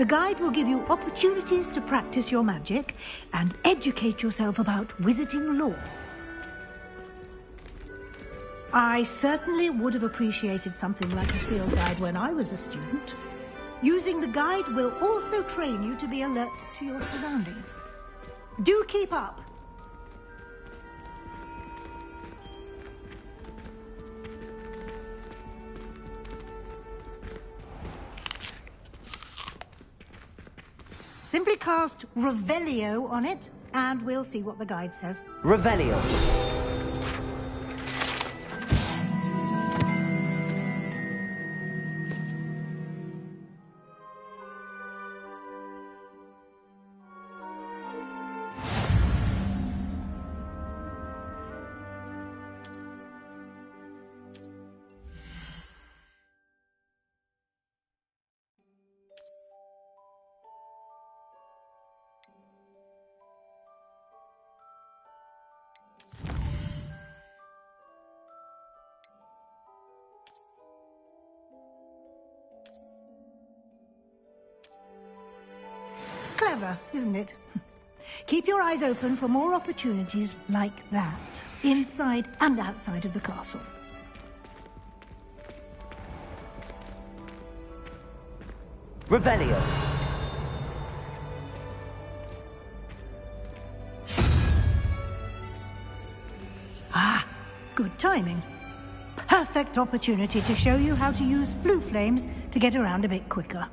The guide will give you opportunities to practice your magic and educate yourself about wizarding lore. I certainly would have appreciated something like a field guide when I was a student. Using the guide will also train you to be alert to your surroundings. Do keep up! Simply cast Revelio on it, and we'll see what the guide says. Revelio. Clever, isn't it? Keep your eyes open for more opportunities like that, inside and outside of the castle. Revelio. Ah, good timing. Perfect opportunity to show you how to use flue flames to get around a bit quicker.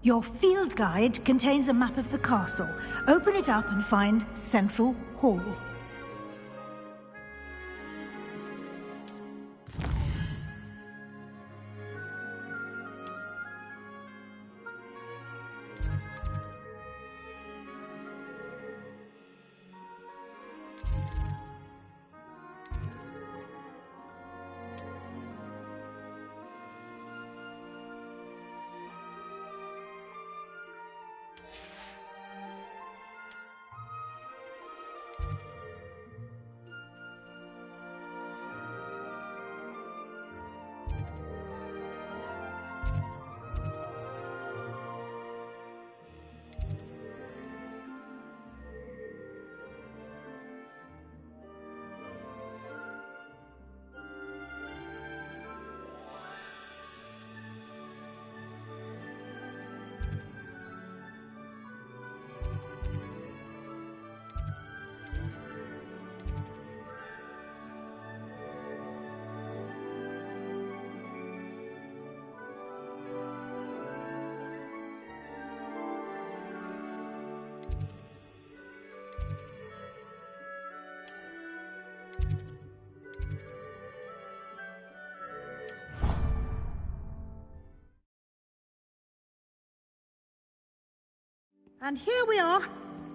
Your field guide contains a map of the castle. Open it up and find Central Hall. And here we are.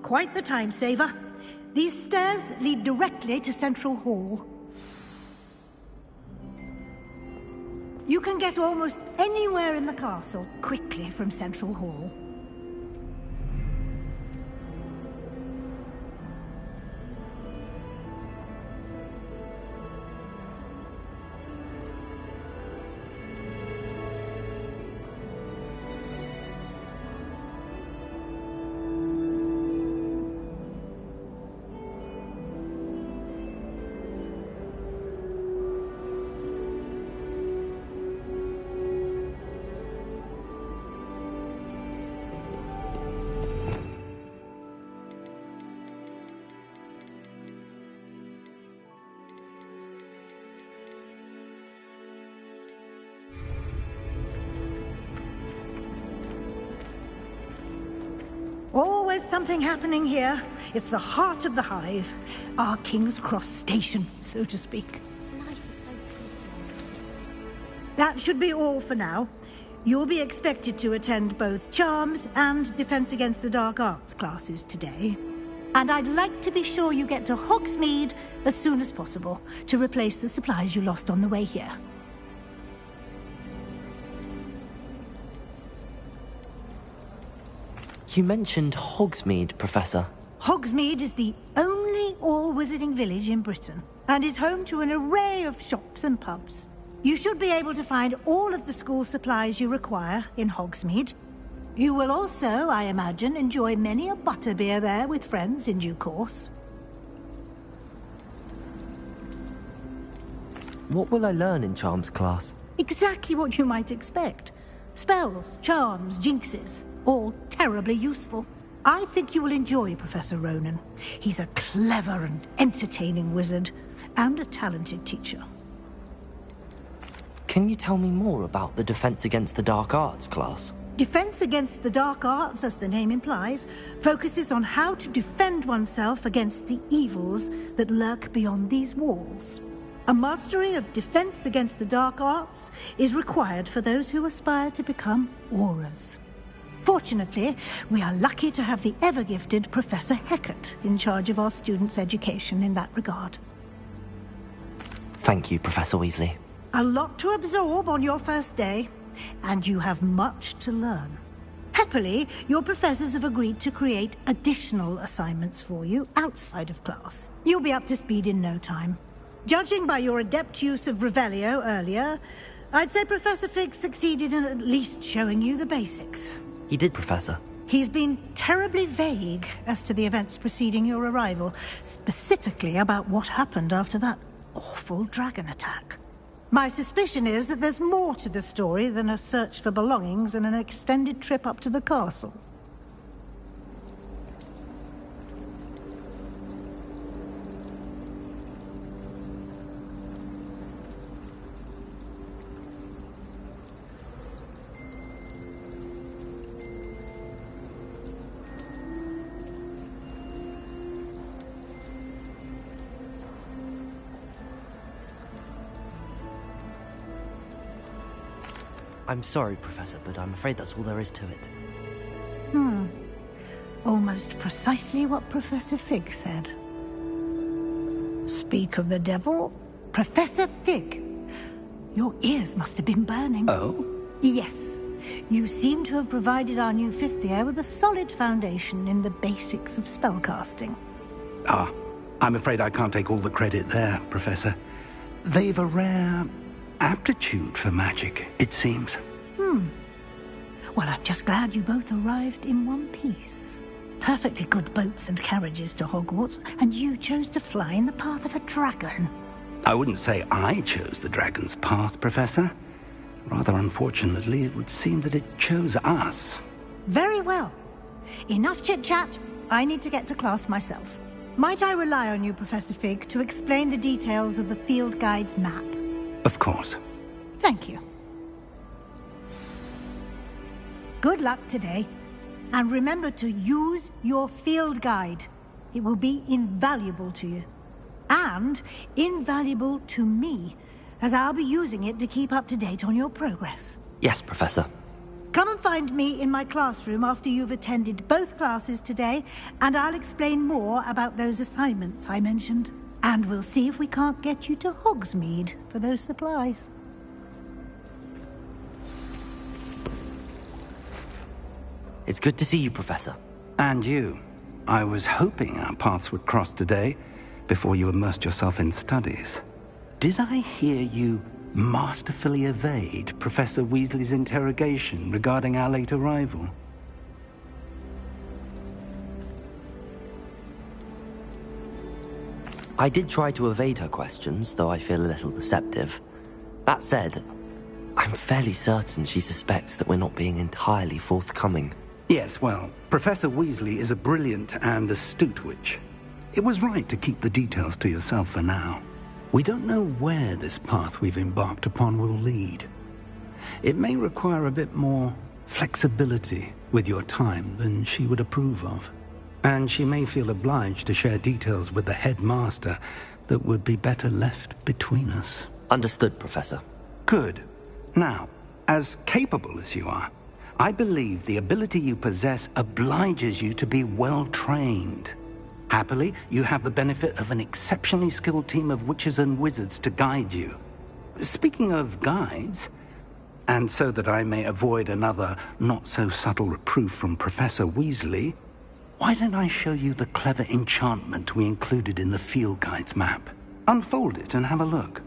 Quite the time saver. These stairs lead directly to Central Hall. You can get almost anywhere in the castle quickly from Central Hall. Always something happening here. It's the heart of the hive. Our King's Cross station, so to speak. That should be all for now. You'll be expected to attend both Charms and Defense Against the Dark Arts classes today. And I'd like to be sure you get to Hogsmeade as soon as possible to replace the supplies you lost on the way here. You mentioned Hogsmeade, Professor. Hogsmeade is the only all-wizarding village in Britain and is home to an array of shops and pubs. You should be able to find all of the school supplies you require in Hogsmeade. You will also, I imagine, enjoy many a butterbeer there with friends in due course. What will I learn in Charms class? Exactly what you might expect. Spells, charms, jinxes, all terribly useful. I think you will enjoy Professor Ronan. He's a clever and entertaining wizard, and a talented teacher. Can you tell me more about the Defense Against the Dark Arts class? Defense Against the Dark Arts, as the name implies, focuses on how to defend oneself against the evils that lurk beyond these walls. A mastery of Defense Against the Dark Arts is required for those who aspire to become auras. Fortunately, we are lucky to have the ever-gifted Professor Hecat in charge of our students' education in that regard. Thank you, Professor Weasley. A lot to absorb on your first day, and you have much to learn. Happily, your professors have agreed to create additional assignments for you outside of class. You'll be up to speed in no time. Judging by your adept use of Revelio earlier, I'd say Professor Fig succeeded in at least showing you the basics. He did, Professor. He's been terribly vague as to the events preceding your arrival, specifically about what happened after that awful dragon attack. My suspicion is that there's more to the story than a search for belongings and an extended trip up to the castle. I'm sorry, Professor, but I'm afraid that's all there is to it. Almost precisely what Professor Fig said. Speak of the devil, Professor Fig. Your ears must have been burning. Oh? Yes. You seem to have provided our new fifth year with a solid foundation in the basics of spellcasting. I'm afraid I can't take all the credit there, Professor. They've a rare aptitude for magic, it seems. Well, I'm just glad you both arrived in one piece. Perfectly good boats and carriages to Hogwarts, and you chose to fly in the path of a dragon. I wouldn't say I chose the dragon's path, Professor. Rather unfortunately, it would seem that it chose us. Very well. Enough chit-chat. I need to get to class myself. Might I rely on you, Professor Fig, to explain the details of the field guide's map? Of course. Thank you. Good luck today. And remember to use your field guide. It will be invaluable to you. And invaluable to me, as I'll be using it to keep up to date on your progress. Yes, Professor. Come and find me in my classroom after you've attended both classes today, and I'll explain more about those assignments I mentioned. And we'll see if we can't get you to Hogsmeade for those supplies. It's good to see you, Professor. And you. I was hoping our paths would cross today, before you immersed yourself in studies. Did I hear you masterfully evade Professor Weasley's interrogation regarding our late arrival? I did try to evade her questions, though I feel a little deceptive. That said, I'm fairly certain she suspects that we're not being entirely forthcoming. Yes, well, Professor Weasley is a brilliant and astute witch. It was right to keep the details to yourself for now. We don't know where this path we've embarked upon will lead. It may require a bit more flexibility with your time than she would approve of. And she may feel obliged to share details with the headmaster that would be better left between us. Understood, Professor. Good. Now, as capable as you are, I believe the ability you possess obliges you to be well-trained. Happily, you have the benefit of an exceptionally skilled team of witches and wizards to guide you. Speaking of guides, and so that I may avoid another not-so-subtle reproof from Professor Weasley, why don't I show you the clever enchantment we included in the field guide's map? Unfold it and have a look.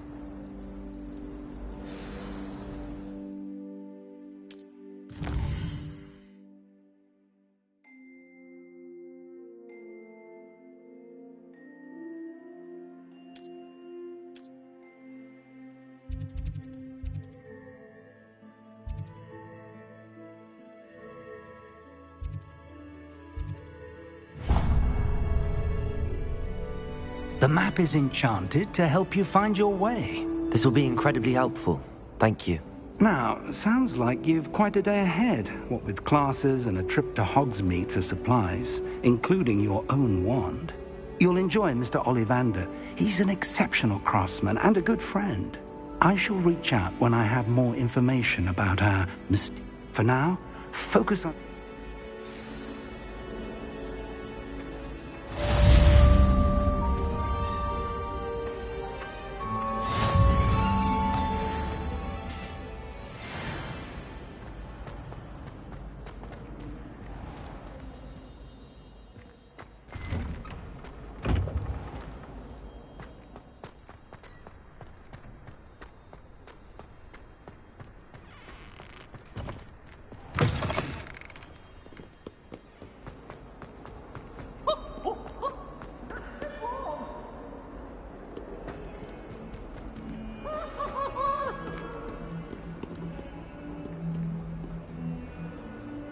The map is enchanted to help you find your way. This will be incredibly helpful. Thank you. Now, sounds like you've quite a day ahead, what with classes and a trip to Hogsmeade for supplies, including your own wand. You'll enjoy Mr. Ollivander. He's an exceptional craftsman and a good friend. I shall reach out when I have more information about our For now, focus on...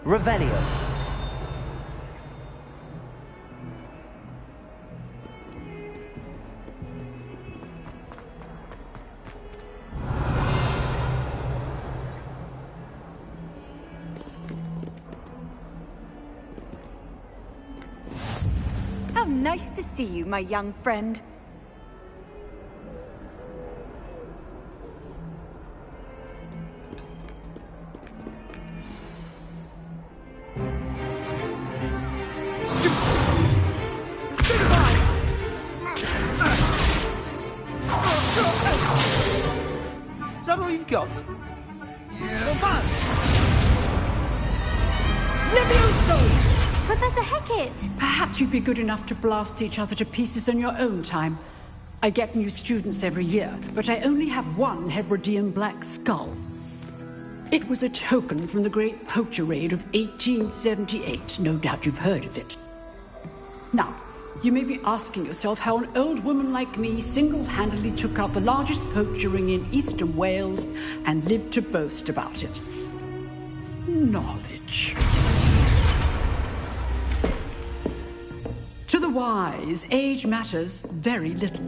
Revelio. How nice to see you, my young friend. Is that all you've got? Yeah. Levioso! Professor Hecat! Perhaps you'd be good enough to blast each other to pieces in your own time. I get new students every year, but I only have one Hebridean black skull. It was a token from the Great Poacher Raid of 1878. No doubt you've heard of it. Now, you may be asking yourself how an old woman like me single-handedly took out the largest poacher ring in eastern Wales and lived to boast about it. Knowledge. To the wise, age matters very little.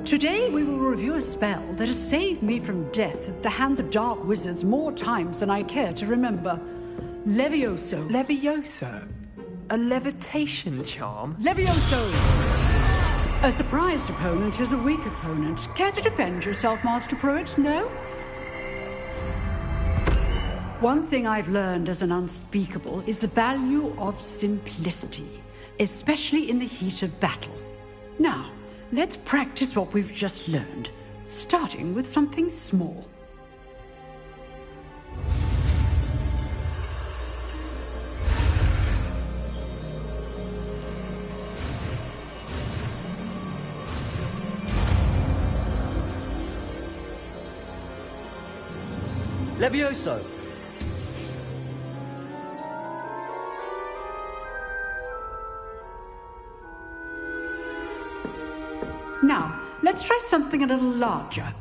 Today we will review a spell that has saved me from death at the hands of dark wizards more times than I care to remember. Levioso. Levioso? A levitation charm? Levioso! A surprised opponent is a weak opponent. Care to defend yourself, Master Pruitt? No? One thing I've learned as an unspeakable is the value of simplicity, especially in the heat of battle. Now, let's practice what we've just learned, starting with something small. Levioso. Now, let's try something a little larger.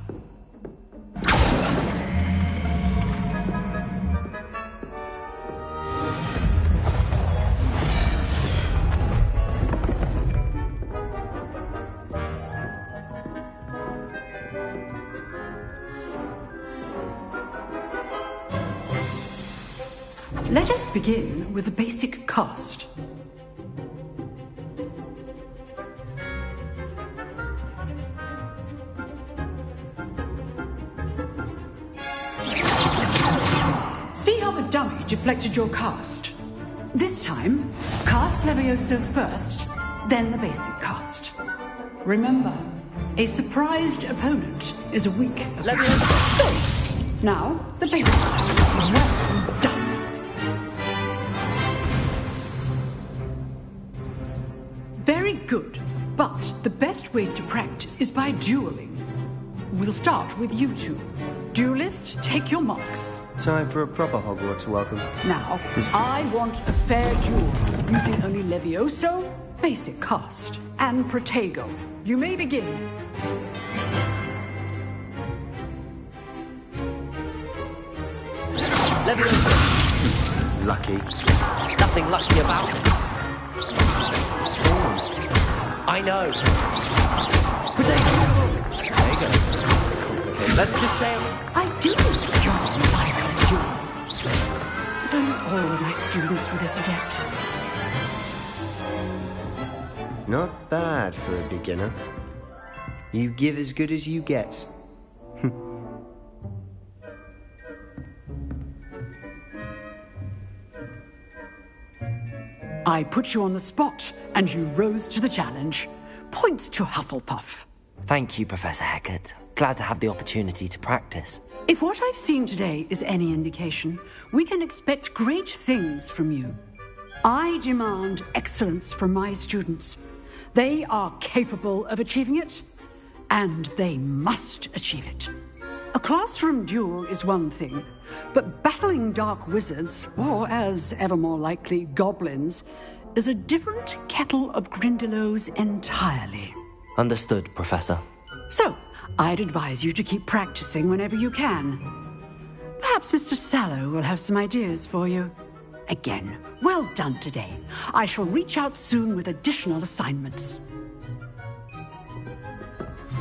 Let us begin with the basic cast. See how the dummy deflected your cast? This time, cast Levioso first, then the basic cast. Remember, a surprised opponent is a weak opponent. Levioso! Now, the basic cast. Well done. Very good, but the best way to practice is by dueling. We'll start with you two. Duelists, take your marks. Time for a proper Hogwarts welcome. Now, I want a fair duel, using only Levioso, basic cast, and Protego. You may begin. Levioso. Lucky. Nothing lucky about it. I know. Potato. Let's just say... I do, Charles, I do. If only all of my students were this adept. Not bad for a beginner. You give as good as you get. I put you on the spot, and you rose to the challenge. Points to Hufflepuff. Thank you, Professor Hecat. Glad to have the opportunity to practice. If what I've seen today is any indication, we can expect great things from you. I demand excellence from my students. They are capable of achieving it, and they must achieve it. A classroom duel is one thing, but battling dark wizards, or as ever more likely, goblins, is a different kettle of Grindylows entirely. Understood, Professor. So, I'd advise you to keep practicing whenever you can. Perhaps Mr. Sallow will have some ideas for you. Again, well done today. I shall reach out soon with additional assignments.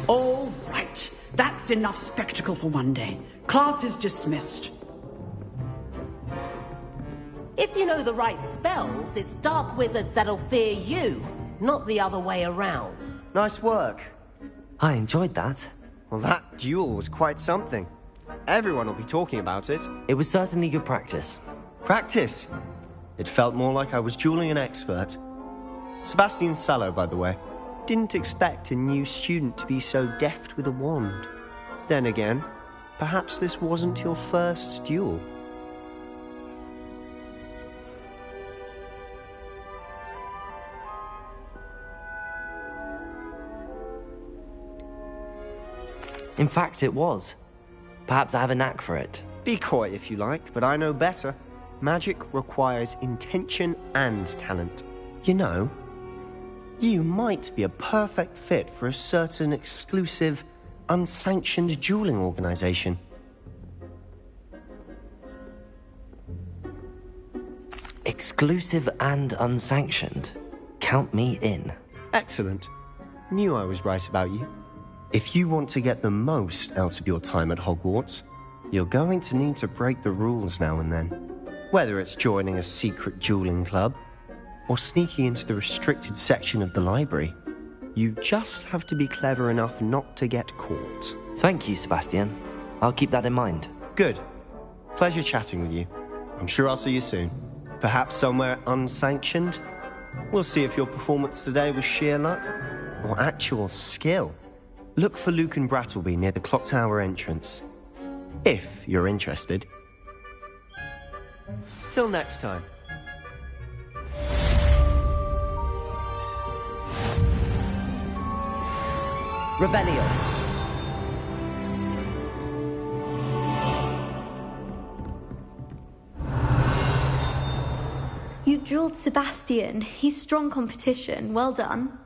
All right. That's enough spectacle for one day. Class is dismissed. If you know the right spells, it's dark wizards that'll fear you, not the other way around. Nice work. I enjoyed that. Well, that duel was quite something. Everyone will be talking about it. It was certainly good practice. Practice? It felt more like I was dueling an expert. Sebastian Sallow, by the way. Didn't expect a new student to be so deft with a wand. Then again, perhaps this wasn't your first duel. In fact, it was. Perhaps I have a knack for it. Be coy if you like, but I know better. Magic requires intention and talent. You know, you might be a perfect fit for a certain exclusive, unsanctioned dueling organization. Exclusive and unsanctioned. Count me in. Excellent. Knew I was right about you. If you want to get the most out of your time at Hogwarts, you're going to need to break the rules now and then. Whether it's joining a secret dueling club, or sneaking into the restricted section of the library, you just have to be clever enough not to get caught. Thank you, Sebastian. I'll keep that in mind. Good. Pleasure chatting with you. I'm sure I'll see you soon. Perhaps somewhere unsanctioned? We'll see if your performance today was sheer luck or actual skill. Look for Luke and Brattleby near the clock tower entrance, if you're interested. Till next time. Revelio. You drilled Sebastian. He's strong competition. Well done.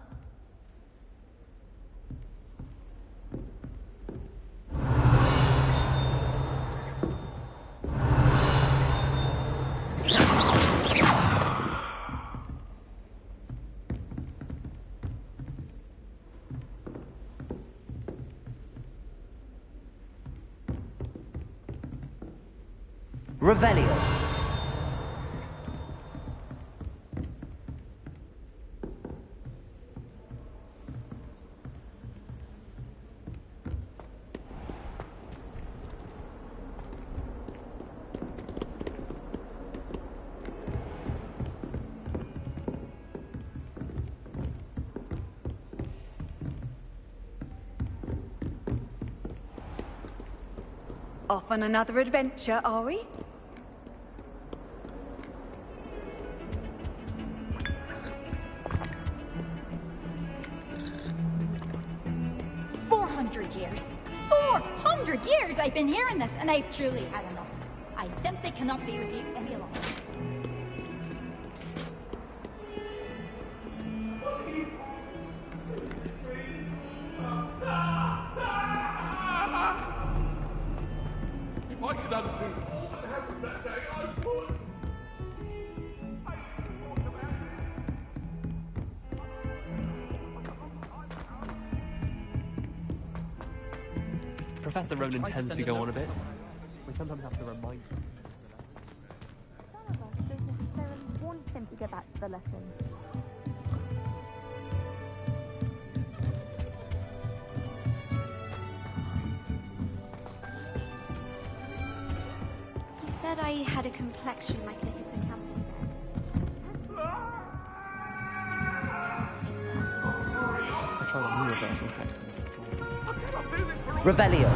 Revelio. Off on another adventure, are we? Years. 400 years I've been hearing this, and I've truly had enough. I simply cannot be with you any longer. If I could undo all that happened that day, I would. Professor Ronan tends to go on a bit. We sometimes have to remind him. None of us don't necessarily want him to get back to the lesson. He said I had a complexion like a hippocampus. I try that new reversal hack. Revelio.